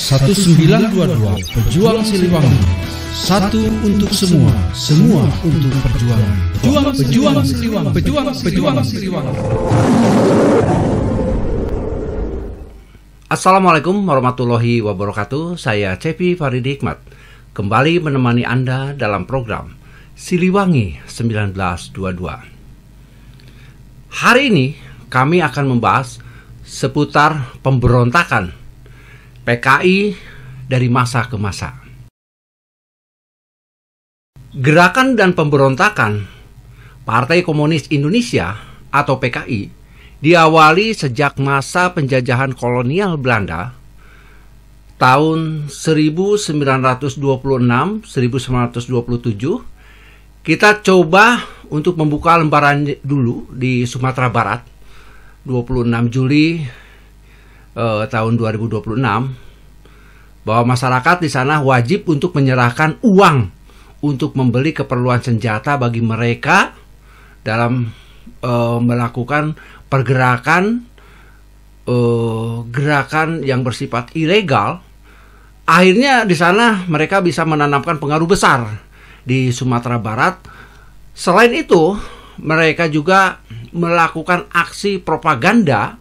1922 Pejuang Siliwangi. Satu untuk semua, semua untuk perjuangan. Pejuang Siliwangi. Pejuang Siliwangi. Assalamualaikum warahmatullahi wabarakatuh. Saya Cepi Faridi Hikmat, kembali menemani Anda dalam program Siliwangi 1922. Hari ini kami akan membahas seputar pemberontakan PKI dari masa ke masa. Gerakan dan pemberontakan Partai Komunis Indonesia atau PKI diawali sejak masa penjajahan kolonial Belanda tahun 1926-1927. Kita coba untuk membuka lembaran dulu di Sumatera Barat 26 Juli tahun 2026, bahwa masyarakat di sana wajib untuk menyerahkan uang untuk membeli keperluan senjata bagi mereka dalam melakukan pergerakan gerakan yang bersifat ilegal. Akhirnya di sana mereka bisa menanamkan pengaruh besar di Sumatera Barat. Selain itu, mereka juga melakukan aksi propaganda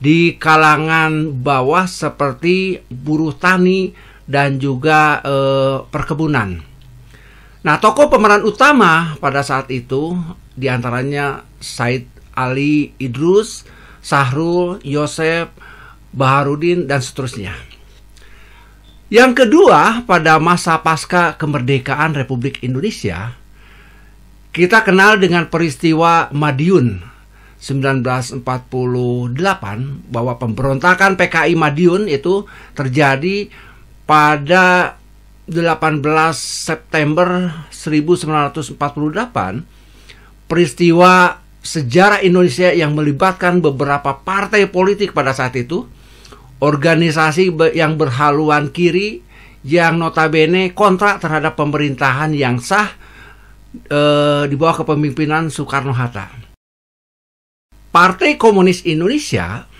di kalangan bawah seperti buruh tani dan juga perkebunan. Nah, tokoh pemeran utama pada saat itu diantaranya Said Ali Idrus, Sahrul, Yosef, Baharudin, dan seterusnya. Yang kedua, pada masa pasca kemerdekaan Republik Indonesia, kita kenal dengan peristiwa Madiun 1948, bahwa pemberontakan PKI Madiun itu terjadi pada 18 September 1948, peristiwa sejarah Indonesia yang melibatkan beberapa partai politik pada saat itu, organisasi yang berhaluan kiri yang notabene kontra terhadap pemerintahan yang sah di bawah kepemimpinan Soekarno-Hatta. Partai Komunis Indonesia,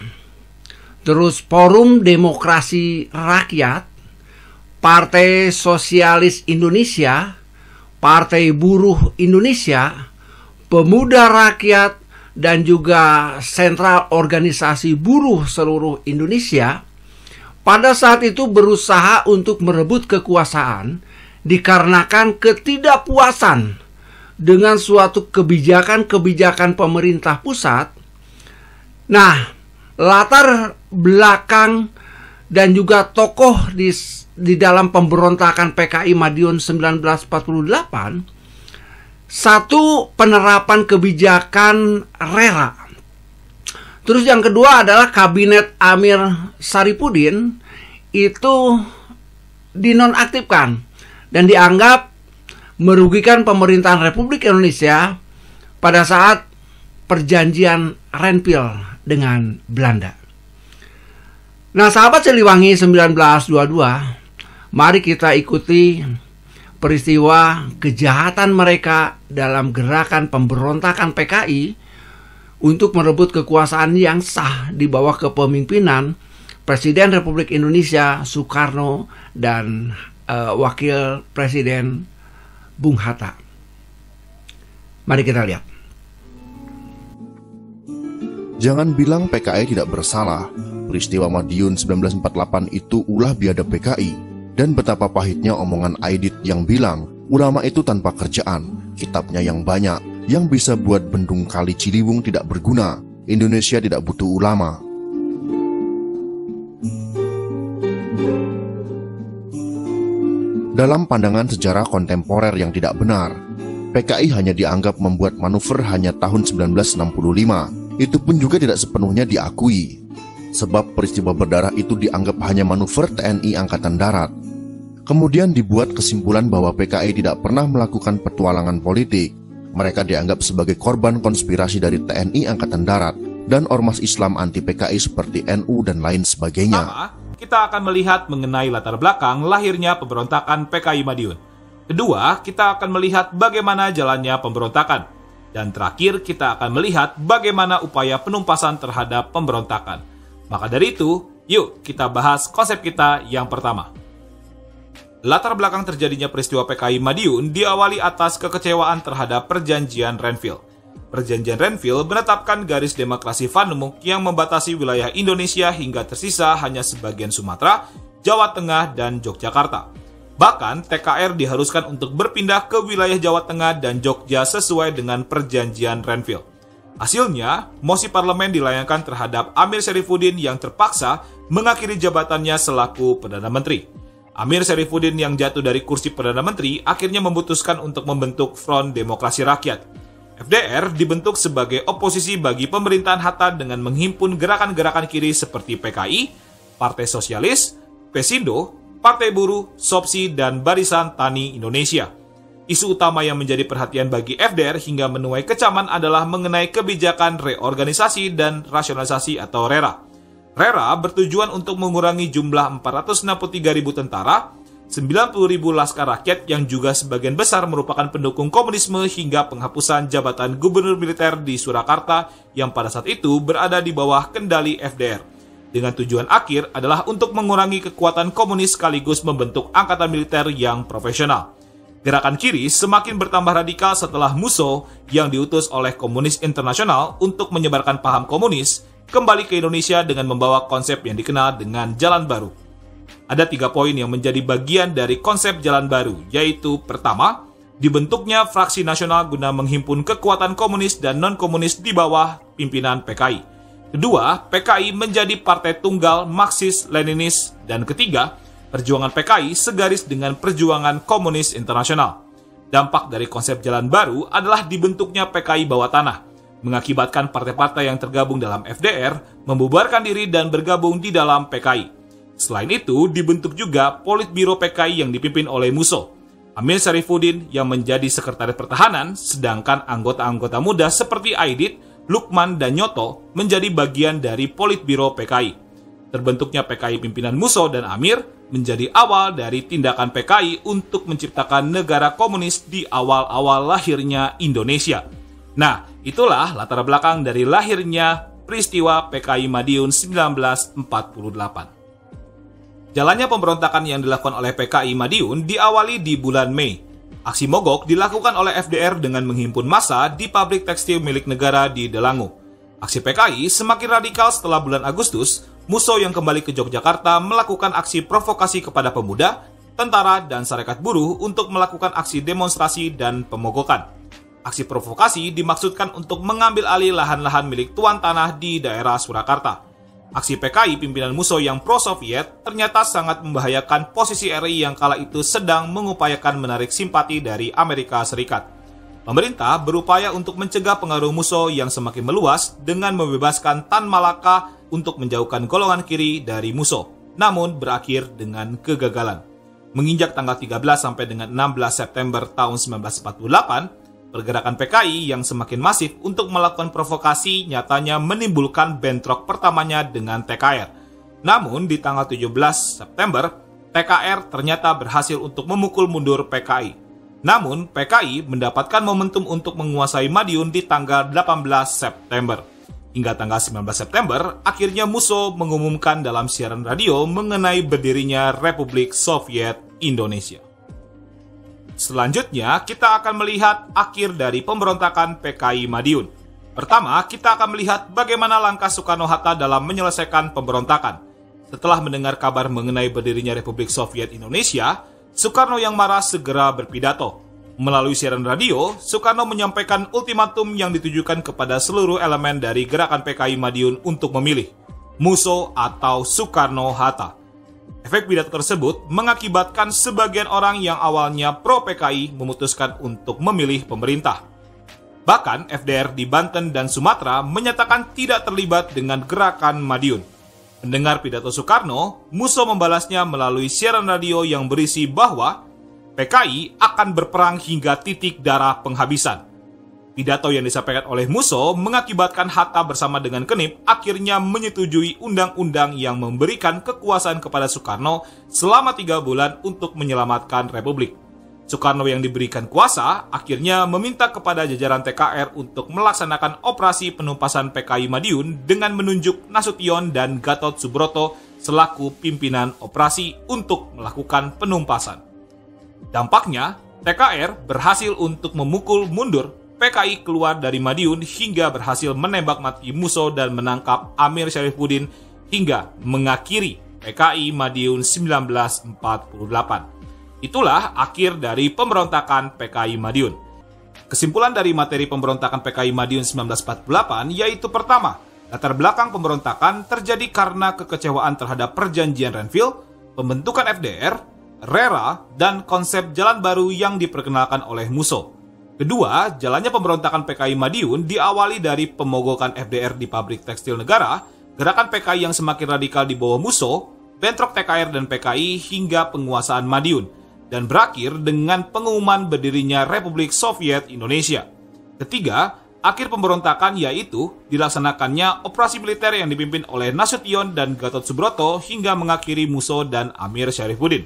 terus Forum Demokrasi Rakyat, Partai Sosialis Indonesia, Partai Buruh Indonesia, Pemuda Rakyat, dan juga Sentral Organisasi Buruh Seluruh Indonesia pada saat itu berusaha untuk merebut kekuasaan dikarenakan ketidakpuasan dengan suatu kebijakan-kebijakan pemerintah pusat. Nah, latar belakang dan juga tokoh di dalam pemberontakan PKI Madiun 1948, satu, penerapan kebijakan RERA. Terus yang kedua adalah Kabinet Amir Saripudin itu dinonaktifkan dan dianggap merugikan pemerintahan Republik Indonesia pada saat perjanjian Renville dengan Belanda. Nah, sahabat Siliwangi 1922, mari kita ikuti peristiwa kejahatan mereka dalam gerakan pemberontakan PKI untuk merebut kekuasaan yang sah di bawah kepemimpinan Presiden Republik Indonesia Soekarno dan Wakil Presiden Bung Hatta. Mari kita lihat. Jangan bilang PKI tidak bersalah. Peristiwa Madiun 1948 itu ulah biadab PKI. Dan betapa pahitnya omongan Aidit yang bilang ulama itu tanpa kerjaan, kitabnya yang banyak, yang bisa buat bendung kali Ciliwung tidak berguna. Indonesia tidak butuh ulama. Dalam pandangan sejarah kontemporer yang tidak benar, PKI hanya dianggap membuat manuver hanya tahun 1965. Itu pun juga tidak sepenuhnya diakui, sebab peristiwa berdarah itu dianggap hanya manuver TNI Angkatan Darat. Kemudian dibuat kesimpulan bahwa PKI tidak pernah melakukan petualangan politik. Mereka dianggap sebagai korban konspirasi dari TNI Angkatan Darat dan ormas Islam anti PKI seperti NU dan lain sebagainya. Kita akan melihat mengenai latar belakang lahirnya pemberontakan PKI Madiun. Kedua, kita akan melihat bagaimana jalannya pemberontakan. Dan terakhir, kita akan melihat bagaimana upaya penumpasan terhadap pemberontakan. Maka dari itu, Yuk kita bahas konsep kita yang pertama. Latar belakang terjadinya peristiwa PKI Madiun diawali atas kekecewaan terhadap Perjanjian Renville. Perjanjian Renville menetapkan garis demokrasi Vanumuk yang membatasi wilayah Indonesia hingga tersisa hanya sebagian Sumatera, Jawa Tengah, dan Yogyakarta. Bahkan, TKR diharuskan untuk berpindah ke wilayah Jawa Tengah dan Jogja sesuai dengan Perjanjian Renville. Hasilnya, mosi parlemen dilayangkan terhadap Amir Syarifuddin yang terpaksa mengakhiri jabatannya selaku Perdana Menteri. Amir Syarifuddin yang jatuh dari kursi Perdana Menteri akhirnya memutuskan untuk membentuk Front Demokrasi Rakyat. FDR dibentuk sebagai oposisi bagi pemerintahan Hatta dengan menghimpun gerakan-gerakan kiri seperti PKI, Partai Sosialis, Pesindo, Partai Buruh, SOPSI, dan Barisan Tani Indonesia. Isu utama yang menjadi perhatian bagi FDR hingga menuai kecaman adalah mengenai kebijakan reorganisasi dan rasionalisasi atau RERA. RERA bertujuan untuk mengurangi jumlah 463.000 tentara, 90.000 laskar rakyat yang juga sebagian besar merupakan pendukung komunisme hingga penghapusan jabatan gubernur militer di Surakarta yang pada saat itu berada di bawah kendali FDR. Dengan tujuan akhir adalah untuk mengurangi kekuatan komunis sekaligus membentuk angkatan militer yang profesional. Gerakan kiri semakin bertambah radikal setelah Musso yang diutus oleh Komunis Internasional untuk menyebarkan paham komunis kembali ke Indonesia dengan membawa konsep yang dikenal dengan Jalan Baru. Ada 3 poin yang menjadi bagian dari konsep Jalan Baru, yaitu pertama, dibentuknya fraksi nasional guna menghimpun kekuatan komunis dan non-komunis di bawah pimpinan PKI. Kedua, PKI menjadi partai tunggal Marxis-Leninis. Dan ketiga, perjuangan PKI segaris dengan perjuangan komunis internasional. Dampak dari konsep Jalan Baru adalah dibentuknya PKI bawah tanah, mengakibatkan partai-partai yang tergabung dalam FDR membubarkan diri dan bergabung di dalam PKI. Selain itu, dibentuk juga Politbiro PKI yang dipimpin oleh Musso. Amir Syarifuddin yang menjadi sekretaris pertahanan, sedangkan anggota-anggota muda seperti Aidit, Lukman, dan Nyoto menjadi bagian dari Politbiro PKI. Terbentuknya PKI pimpinan Musso dan Amir menjadi awal dari tindakan PKI untuk menciptakan negara komunis di awal-awal lahirnya Indonesia. Nah, itulah latar belakang dari lahirnya peristiwa PKI Madiun 1948. Jalannya pemberontakan yang dilakukan oleh PKI Madiun diawali di bulan Mei. Aksi mogok dilakukan oleh FDR dengan menghimpun massa di pabrik tekstil milik negara di Delango. Aksi PKI semakin radikal setelah bulan Agustus, Musso yang kembali ke Yogyakarta melakukan aksi provokasi kepada pemuda, tentara, dan serikat buruh untuk melakukan aksi demonstrasi dan pemogokan. Aksi provokasi dimaksudkan untuk mengambil alih lahan-lahan milik tuan tanah di daerah Surakarta. Aksi PKI pimpinan Musso yang pro-Soviet ternyata sangat membahayakan posisi RI yang kala itu sedang mengupayakan menarik simpati dari Amerika Serikat. Pemerintah berupaya untuk mencegah pengaruh Musso yang semakin meluas dengan membebaskan Tan Malaka untuk menjauhkan golongan kiri dari Musso, namun berakhir dengan kegagalan. Menginjak tanggal 13 sampai dengan 16 September tahun 1948, pergerakan PKI yang semakin masif untuk melakukan provokasi nyatanya menimbulkan bentrok pertamanya dengan TKR. Namun di tanggal 17 September, TKR ternyata berhasil untuk memukul mundur PKI. Namun PKI mendapatkan momentum untuk menguasai Madiun di tanggal 18 September. Hingga tanggal 19 September, akhirnya Musso mengumumkan dalam siaran radio mengenai berdirinya Republik Soviet Indonesia. Selanjutnya, kita akan melihat akhir dari pemberontakan PKI Madiun. Pertama, kita akan melihat bagaimana langkah Soekarno-Hatta dalam menyelesaikan pemberontakan. Setelah mendengar kabar mengenai berdirinya Republik Soviet Indonesia, Soekarno yang marah segera berpidato. Melalui siaran radio, Soekarno menyampaikan ultimatum yang ditujukan kepada seluruh elemen dari gerakan PKI Madiun untuk memilih Musso atau Soekarno-Hatta. Efek pidato tersebut mengakibatkan sebagian orang yang awalnya pro-PKI memutuskan untuk memilih pemerintah. Bahkan FDR di Banten dan Sumatera menyatakan tidak terlibat dengan gerakan Madiun. Mendengar pidato Soekarno, Musso membalasnya melalui siaran radio yang berisi bahwa PKI akan berperang hingga titik darah penghabisan. Pidato yang disampaikan oleh Musso mengakibatkan Hatta bersama dengan Kenip akhirnya menyetujui undang-undang yang memberikan kekuasaan kepada Soekarno selama 3 bulan untuk menyelamatkan Republik. Soekarno yang diberikan kuasa akhirnya meminta kepada jajaran TKR untuk melaksanakan operasi penumpasan PKI Madiun dengan menunjuk Nasution dan Gatot Subroto selaku pimpinan operasi untuk melakukan penumpasan. Dampaknya, TKR berhasil untuk memukul mundur PKI keluar dari Madiun hingga berhasil menembak mati Musso dan menangkap Amir Syarifuddin hingga mengakhiri PKI Madiun 1948. Itulah akhir dari pemberontakan PKI Madiun. Kesimpulan dari materi pemberontakan PKI Madiun 1948 yaitu pertama, latar belakang pemberontakan terjadi karena kekecewaan terhadap perjanjian Renville, pembentukan FDR, RERA, dan konsep jalan baru yang diperkenalkan oleh Musso. Kedua, jalannya pemberontakan PKI Madiun diawali dari pemogokan FDR di pabrik tekstil negara, gerakan PKI yang semakin radikal di bawah Musso, bentrok TKR dan PKI hingga penguasaan Madiun, dan berakhir dengan pengumuman berdirinya Republik Soviet Indonesia. Ketiga, akhir pemberontakan yaitu dilaksanakannya operasi militer yang dipimpin oleh Nasution dan Gatot Subroto hingga mengakhiri Musso dan Amir Syarifuddin.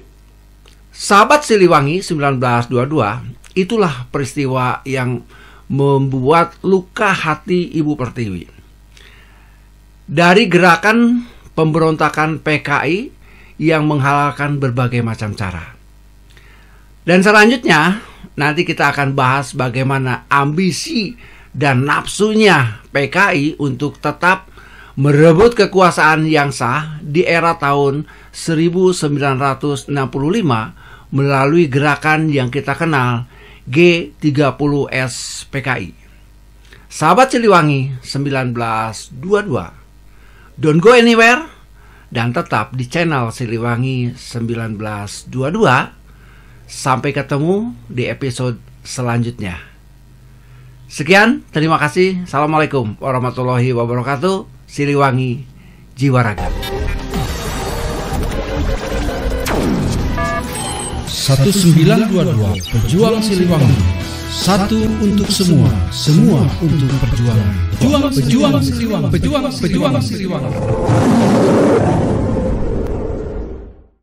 Sahabat Siliwangi 1922, itulah peristiwa yang membuat luka hati Ibu Pertiwi. Dari gerakan pemberontakan PKI yang menghalalkan berbagai macam cara. Dan selanjutnya, nanti kita akan bahas bagaimana ambisi dan nafsunya PKI untuk tetap merebut kekuasaan yang sah di era tahun 1965 melalui gerakan yang kita kenal G30S PKI. Sahabat Siliwangi 1922, don't go anywhere dan tetap di channel Siliwangi 1922. Sampai ketemu di episode selanjutnya. Sekian, terima kasih. Assalamualaikum warahmatullahi wabarakatuh. Siliwangi, jiwa raga. 1922 Pejuang Siliwangi. Satu untuk semua, semua untuk perjuangan. Pejuang Siliwangi. Pejuang Siliwangi.